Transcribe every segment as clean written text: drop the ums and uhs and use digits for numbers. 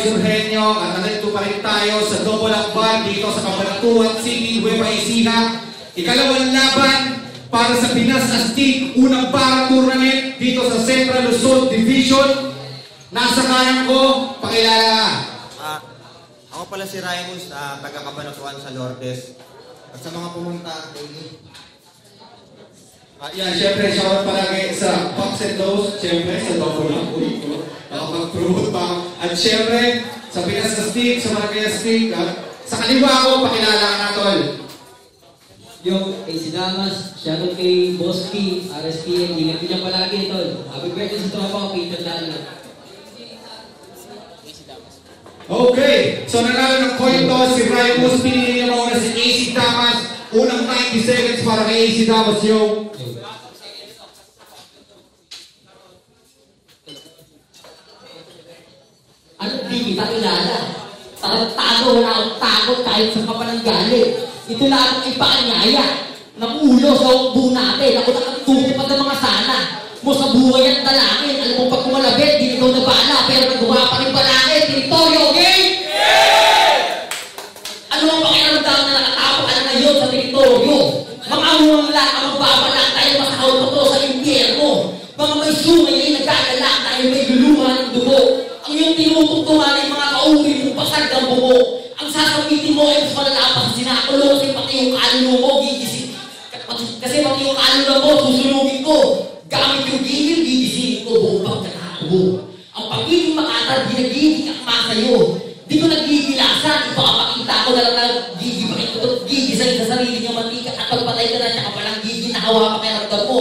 Lloyd Surgenio at nandito pa rin tayo sa Double Akbar dito sa Cabanatuan City, Nueva Ecija. Ikalawang laban para sa Pinas Astig, unang para tournament dito sa Central Luzon Division. Nasa kanan ko, pakilala. Ako pala si Raimus, taga Cabanatuan sa Lourdes. At sa mga pumunta, Yan, syempre, shoutout palagi sa Pops and Lows, syempre, sa Double Up, nakapag-promote pa. At syempre, sa Pinas Astig, sa Maracay Astig, sa kaliwa ko, pakilala ka na, tol. Yung AC Damas, shoutout kay Boss P, RSPN, ingat ko niya palagi, tol. Happy birthday sa tropa ko, Peter Lalo. Okay, so nanalo ng coin toss si Raimus, pinili niya mauna si AC Damas. Unang 90 seconds para kay AC Damas, yo. Ano, di kita kilala? Tago, wala akong takot kahit sa kapalang galing. Ito lang ang ipaanyaya ng ulo sa ubo natin. Ako nakatutupad ng mga sana mo sa buhay at dalangin. Alam mo, pag kumalabit, di ikaw na bala, pero nagawa pa rin balangin. Teritoryo, okay? Yeah! Ano ang pakiramdam na nakatapos ka na ngayon sa teritoryo? Mga unang lang ang magbabalak dahil masakaw pa to sa impyerno. Mga may sungay ay nagkagalak dahil may luluhan ng dugo. Ang iyong tinutugtungan ay mga kauri mong pasag ng bumo. Ang sasabitin mo ay mas malalapas sa sinakulo kasi pati yung kaluluwa mo gigising. Kasi pati yung kaluluwa mo susunugin ko. Gamit yung gigil, gigisingin ko buong pagkatao. Ang pagiging makatar, ginagiging akma sa'yo. Di ko nagigilasan, ipakapakita ko na lang na gigisay sa sarili niyo mantika at pagpatay ka na siya ka palang gigil na hawa ka may ramdam mo.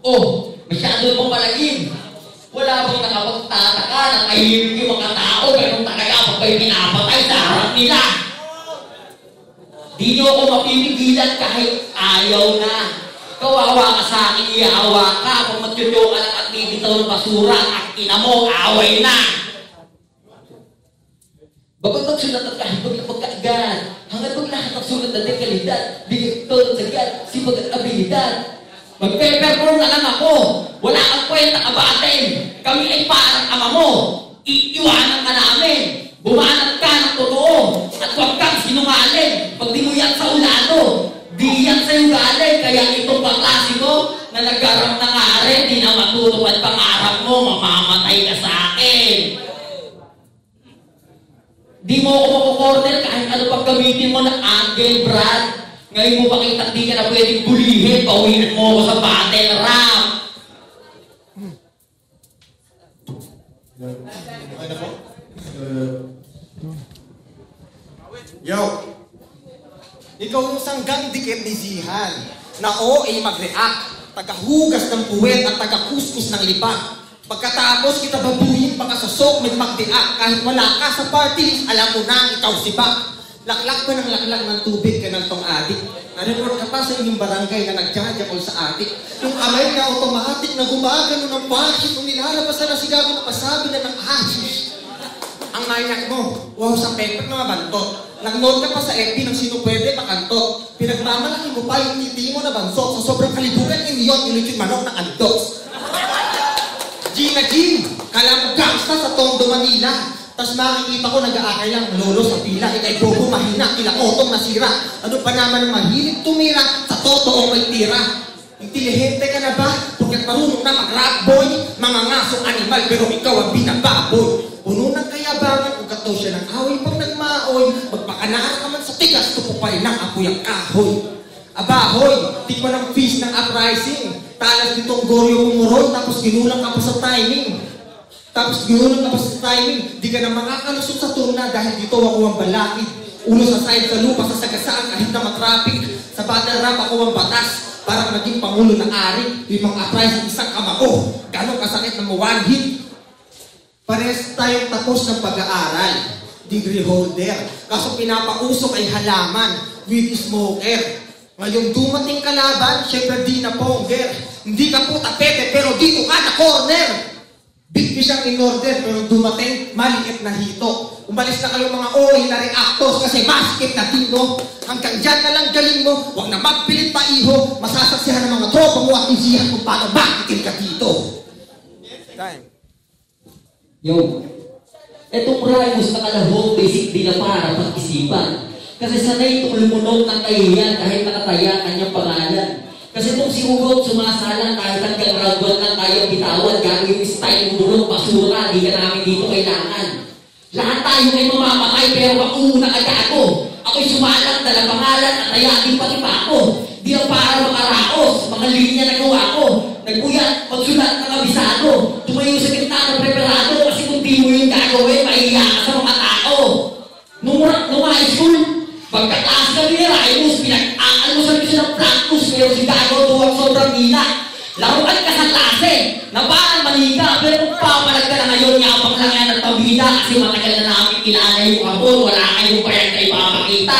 Oh, masyado pong palagin. Wala bang nakapagtataka na tahimik yung mga tao, ganun talaga pag kayo pinapatay sa harap nila. Di nyo ako mapipigilan kahit ayaw na. Kawawa ka sa akin, iyawa ka. Kung magtutyo ka lang at bibitaw ng basura at ina mo, away na. Bakit magsulat at kahit magkaagad? Hanggang maglahat ng sulat na dekalidad, bigay ito ng sagad, sipag at abilidad. Mag-paperform na lang ako. Wala kang kwenta kabatin. Kami ay parang ama mo. Iiwanan ka namin. Bumanat ka ng totoo. At huwag kang sinungaling. Pag di mo yan sa ulado, di yan sa'yo galing. Kaya itong kaklase ko na nagkaroon ng ari, di na matutupad pangarap mo, mamamatay ka sa akin. Di mo ako makukorner kahit ano pag gamitin mo ng angle, Brad. Ngayon mo pakita di ka na pwedeng bulihin, pawinan mo ako sa battle rap. okay na po? Yo! Ikaw yung sanggang dikit ni Zihan na ay mag-react, tagahugas ng puwet at tagakuskus ng lipa. Pagkatapos kita babuhin pakasasok may magdiak kahit wala ka sa party list, alam mo na ikaw si Bak. Laklak pa ng laklak ng tubig ka ng tong adik. Na-report ka pa sa inyong barangay na nagjajakol sa adik. Yung kamay na automatic na gumagano ng bakit kung nilalabas na sigago na pasabi na ng asis. Ang nayak mo, wow sa paper na mabantot. Nag-note ka pa sa FB ng sino pwede makantot. Pinagmamalaki mo pa yung titi mo na bansot. Sa sobrang kalibugan inyon, ilutin manok na andots. Gina G, kala mo gangsta sa Tondo, Manila. Tapos makikita ko nag-aakay lang lolo sa pila. Ikay bobo mahina, ilang otong nasira. Ano pa naman ang mahilig tumira sa totoong may tira. Intelihente ka na ba? Pagkat marunong na mag-rap boy. Mga ngasong animal pero ikaw ang binababoy. Puno ng kayabangan kung kato siya ng away. Pag nagmaoy, magpakanaan ka man sa tigas, tupo pa rin ang apoy ang kahoy. Abahoy, di pa ng fish ng uprising. Talas ditong goryo umuron, tapos ginulang ka pa sa timing. Di ka na makakalusot sa tuna dahil dito ako ang balakid. Ulo sa side sa lupa, sa sagasaan kahit na matraffic. Sa battle rap ako ang batas, para maging pangulo ng ari. Yung mga uprising isang kamao, gano'ng kasakit na one hit. Pares tayong tapos ng pag-aaral, degree holder. Kaso pinapausok ay halaman, weed smoker. Ngayong dumating kalaban, syempre di na ponger. Hindi ka po tapete pero dito ka na corner. Big fish ang in order pero dumating, maliit na hito. Umalis na kayo mga OA na reactors kasi masikip na tino. Hanggang dyan na lang galing mo, huwag na magpilit pa iho. Masasaksihan ng mga tropa mo at isihan kung paano bakitin ka dito. Yo, Etong Ramos na kalahok, basic din na para pag-isipan. Kasi sanay itong lumunok ng kahihiyan kahit nakataya kanyang pangalan. Kasi itong si Hugot sumasalang kahit hanggang round 1 lang kayang bitawan. Gagawin yung style ng bulok, basura, di ka namin dito kailangan. Lahat tayo ay mamamatay pero ako una agato. Ako'y sumalang dala pangalan at nayakin pati pa ako. Di lang para makaraos, mga linya na gawa ko. Nagpuyat, magsulat ng abisado. Tumayo sa gitna ng preparado kasi kung di mo yung gagawin, mahiya ka sa mga tao. Nung high school, pagkataas kami ni Ramos, pinag-aalmusan ko siya ng practice pero si Gago tuwag sobrang hina. Laruan ka sa klase, na parang manika, pero kung papalag ka na ngayon, yapang lang yan at pabida kasi matagal na namin kilala yung kapon, wala kayong bayag na ipapakita.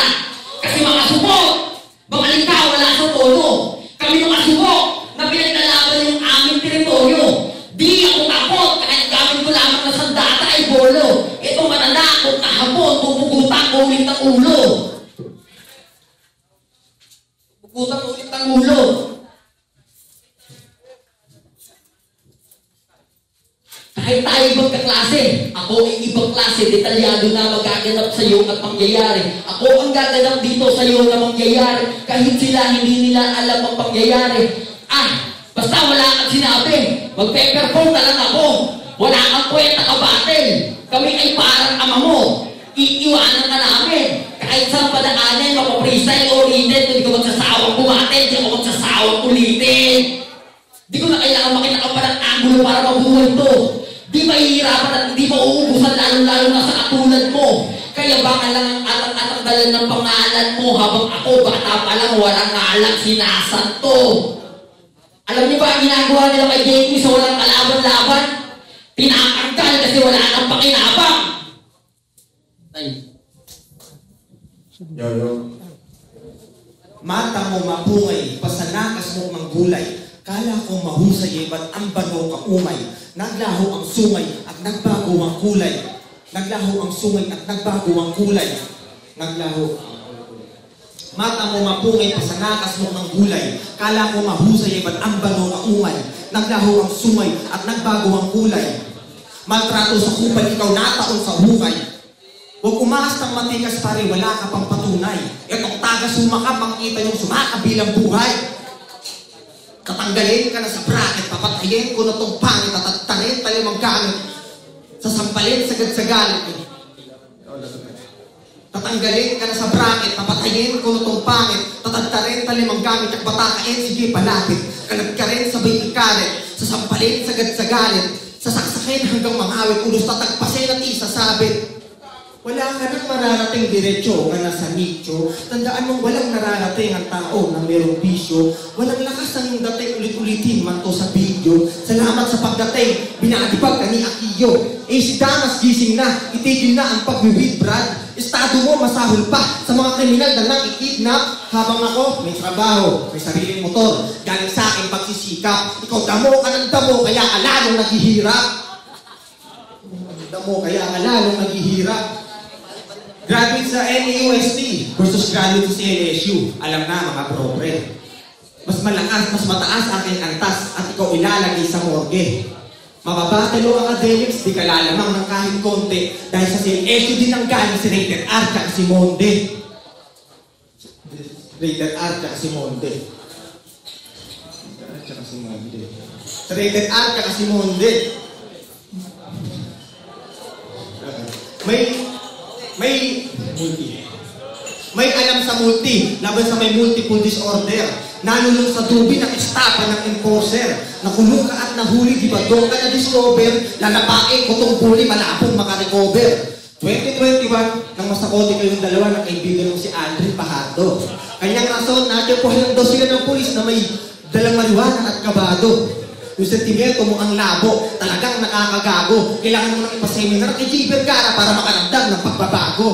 Kasi mga subok, bakaling ka, wala sa tono. Kami mga subok, na pinaglalaban yung aming teritoryo. Di ako takot, kahit gamit ko lamang na sandata ay bolo. Ito mananakot na hapon, pupugutan ko ulit ng ulo. Pupugutan ko ulit ng ulo. Kahit tayo ibang kaklase, ako ay ibang klase, detalyado na magaganap sa iyo at pangyayari. Ako ang gaganap dito sa iyo na mangyayari, kahit sila hindi nila alam ang pangyayari. Basta wala kang sinabi, magpe-perform na lang ako. Wala kang kwenta kabatil. Kami ay parang ama mo. Iiwanan ka namin. Kahit saan padaanin, mapaprisay o ulitin, hindi ko magsasawang bumatin, hindi ko magsasawang ulitin. Di ko na kailangan makita ka pa ng angulo para mabuhay to. Di mahihirapan at hindi mauubusan lalo-lalo na sa katulad mo. Kaya baka lang ang atang-atang dalan ng pangalan mo habang ako bata pa lang walang ngalang sinasanto. Alam niyo ba ang ginagawa nila kay JP sa walang kalaban-laban? Tinakanggal kasi wala nang pakinabang. Yo. Mata mo mapungay, pasanakas mo manggulay. Kala ko mahusay, ba't ang bano kaumay? Naglaho ang sungay at nagbago ang kulay. Naglaho ang sungay at nagbago ang kulay. Naglaho. Mata mo mapungay, pasanakas mo ng gulay. Kala ko mahusay, ba't ang bano kaumay? Naglaho ang sungay at nagbago ang kulay. Maltrato sa kupal, ikaw nataon sa hukay. Huwag umakas ng matigas pare, wala ka pang patunay. Itong taga sumakap, makita yung sumakabilang buhay. Katanggalin ka na sa bracket, papatayin ko na tong pangit at tattarin talimang gamit. Sasampalin sagad sa galit. Tatanggalin ka na sa bracket, papatayin ko na tong pangit, tattarin talimang gamit, at batakain, sige palapit. Kalag ka rin sabay ikarit, sasampalin sagad sa galit. Sasaksakin hanggang mangawit, ulos tatagpasin at isasabit. Wala ka nang mararating diretso nga nasa nicho. Tandaan mong walang nararating ang tao na mayroong bisyo. Walang lakas ang yung dating ulit-ulitin man to sa video. Salamat sa pagdating, binadibag ka ni Akiyo. Si Damas gising na, itigil na ang pag-weed brad. Estado mo masahol pa sa mga kriminal na nakikidnap. Habang ako may trabaho, may sariling motor, galing sa akin pagsisikap. Ikaw damo ka ng damo, kaya ka lalong naghihirap. Damo, kaya ka lalong naghihirap. Graduate sa NAUST versus graduate sa LSU. Alam na mga propre. Mas malakas, mas mataas aking antas at ikaw ilalagay sa morgue. Mababatalo ang academics, di ka lalamang ng kahit konti dahil sa LSU din ang galing si Rated R at si Monde. Rated R at si Monde. Sa Rated R at si Monde. May alam sa multi, laban sa may multiple disorder. Nanulong sa dubi ng estapa ng enforcer. Nakulong ka at nahuli, di ba doon ka na-discover? Lalapain ko tong bully, malapong makarecover. 2021, nang masakote kayong dalawa ng kaibigan mo si Aldrin Fajardo. Kanyang rason, natyapuhan daw sila ng pulis na may dalang marijuana at kabado. Yung sentimento mo ang labo, talagang nakakagago. Kailangan mo nang ipaseminar kay G. Vergara para makaramdam ng pagbabago.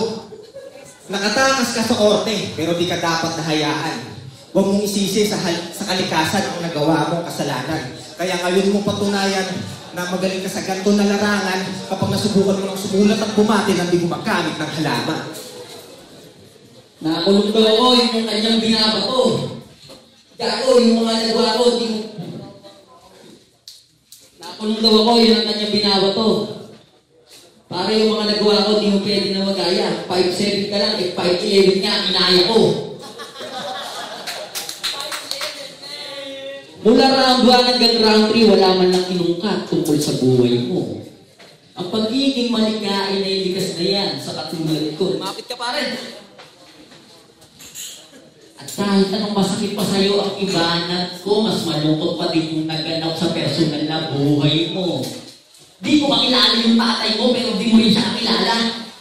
Nakatakas ka sa korte, pero di ka dapat nahayaan. Huwag mong isisi sa kalikasan ang nagawa mong kasalanan. Kaya ngayon mo patunayan na magaling ka sa ganito na larangan kapag nasubukan mo ng sumulat at bumati nang di gumagamit ng halaman. Nakulong daw ako yung kanyang binabato. Gago, yung mga nagawa ko, di mo... Nakulong daw ako, yun ang kanyang binabato. Para yung mga ginagawa ko, di mo pwede na magaya. 5'7 ka lang, 5'11 nga, inaya ko. Mula round 1 hanggang round 3, wala man lang inungkat tungkol sa buhay mo. Ang pagiging malighain ay likas na yan sa katulad ko. Lumapit ka pa rin. At kahit anong masakit pa sa'yo ang ibanat ko, mas malungkot pa din yung naganap sa personal na buhay mo. Di ko makilala yung tatay mo, pero di mo rin siya kakilala.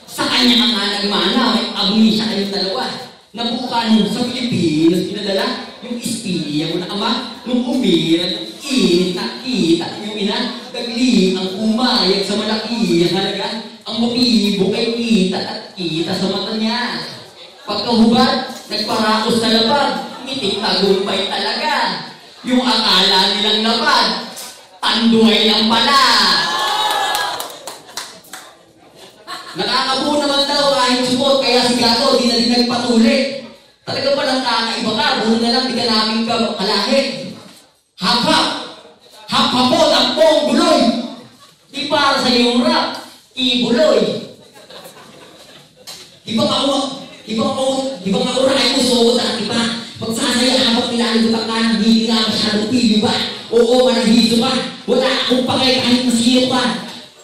Sa kanya ang nagmana, may abnisya kayong dalawa. Nabuka nung sa Pilipinas, pinadala yung ispiya mo na ama, nung umira, yung init na kita yung ina, nagli ang umayag sa malaki halaga, ang motibo kay kita at kita sa mata niya. Pagkahubad, nagparakos sa labad, ngiting tagumpay talaga. Yung akala nilang labad, tanduay lang pala. Nakakabuo naman daw kahit sumot, kaya sigado, di na din nagpatuloy. Talaga palang kakaiba ka, buo na lang, di ka namin kalahit. Hap-hap! Hap-hapot ang pong buloy! Di para sa iyong rap, ibuloy. Di ba makuray mo suot at iba? Pagsasaya habang nilalibutang ka ng hindi ka masyadong pili ba? Oo, manahiso ka. Wala akong pakay kahit na sino ka.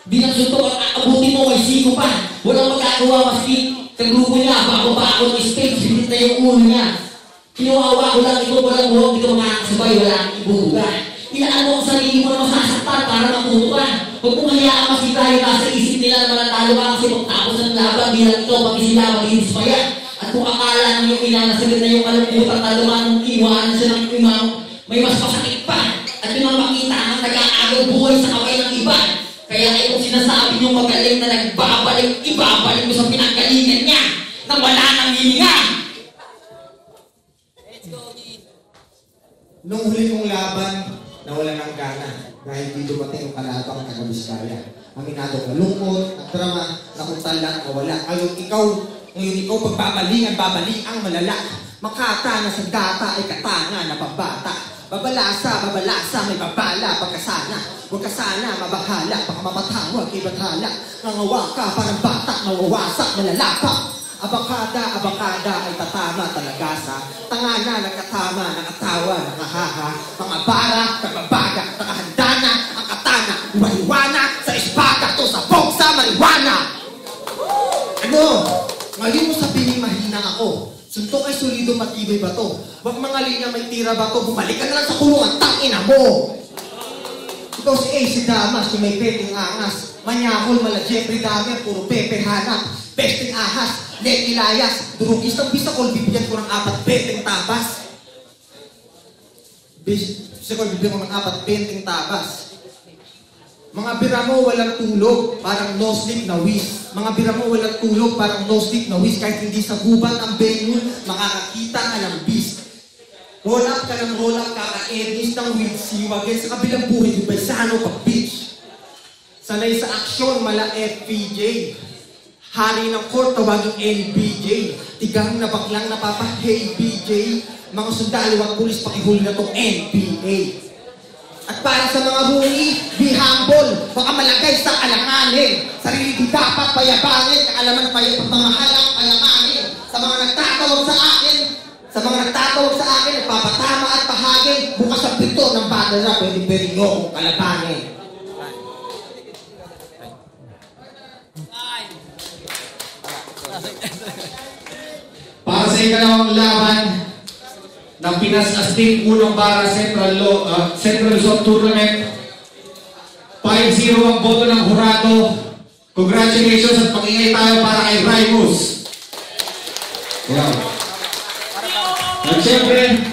Di nang suntok ang aabutin mo ay sino pa. Walang magagawa maski ang grupo niya, bako-bako ng stage, hindi na yung ulo niya. Kinuhawa ko lang ito, walang huwag, di ka makakasabay, wala kang ibubuga. Ilaan mo ang sarili mo na masasaktan para maputo ka. Huwag mong hayaan kasi tayo nasa isip nila na manatalo ka kasi magtapos ng laban, di lang ito, pati sila maginis pa yan. At kung akala ng iyong ina na sagot na yung kalungkutan taluman ng iwanan siya ng imam, may mas masakit pa. At yun ang makita ang nag-aagaw buhay sa kamay ng iba. Kaya itong sinasabi niyong magaling na nagbabalik, ibabalik mo sa pinanggalingan niya nang wala nang hininga. Nung huli kong laban, nawala ng gana dahil di dumating ang kalabang taga-Biskaya. Aminado ka, lungkot, nagdrama, nakuntala, nawala. Ngayon ikaw pagbabalingan, babali ang malala. Makata na sa data ay katanga na pambata. Babalasa, may babala, pagkasana. Huwag ka sana mabahala, baka mapatawag, ibathala. Nangawa ka, parang batak, mawawasak, malalapak. Abakada ay tatama talaga sa tangana, nakatama, nakatawa, nakahaha. Mga bara, nagbabaga, nakahanda na, ang katana, mariwana, sa espada to sa bongsa, mariwana. Ano? Ngayon mo sabihin mahina ako. Suntok ay solido, matibay ba to? Huwag mga linya, may tira ba to? Bumalik ka na lang sa kulungan, tangina mo! Ikaw si AC Damas, kung may peting angas. Manyakol, mala Jeffrey Dahmer, puro pepe hanap. Pesting ahas, Len Ilayas. Durugis ng bisakol, bibigyan ko ng 4 beteng tabas. Bisakol, bibigyan ko ng 4 beteng tabas. Mga bira mo walang tulog, parang no sleep na whiz. Mga bira mo walang tulog, parang no sleep na whiz. Kahit hindi sa gubat ang venue, makakakita ka ng beast. Roll up ka ng roll up, kaka-edis ng weed siwagin sa kabilang buhay, di ba sano pa beach. Sanay sa aksyon, mala FPJ. Hari ng court, tawaging NBJ. Tigang na baklang napapa, hey BJ. Mga sundalo at pulis, pakihuli na tong NPA. At para sa mga huni, be humble, baka malagay sa alanganin. Sarili di dapat payabangin, kaalaman pamahalang payamanin. Sa mga nagtatawag sa akin, nagpapatama at pahagin. Bukas ang pito ng badala, pwede nyo kung kalabanin. Para sa ikalawang laban ng Pinas Astig, unang bara Central Luzon Tournament. 5-0 ang boto ng hurado. Congratulations at pag-ingay tayo para kay Raimus. At syempre,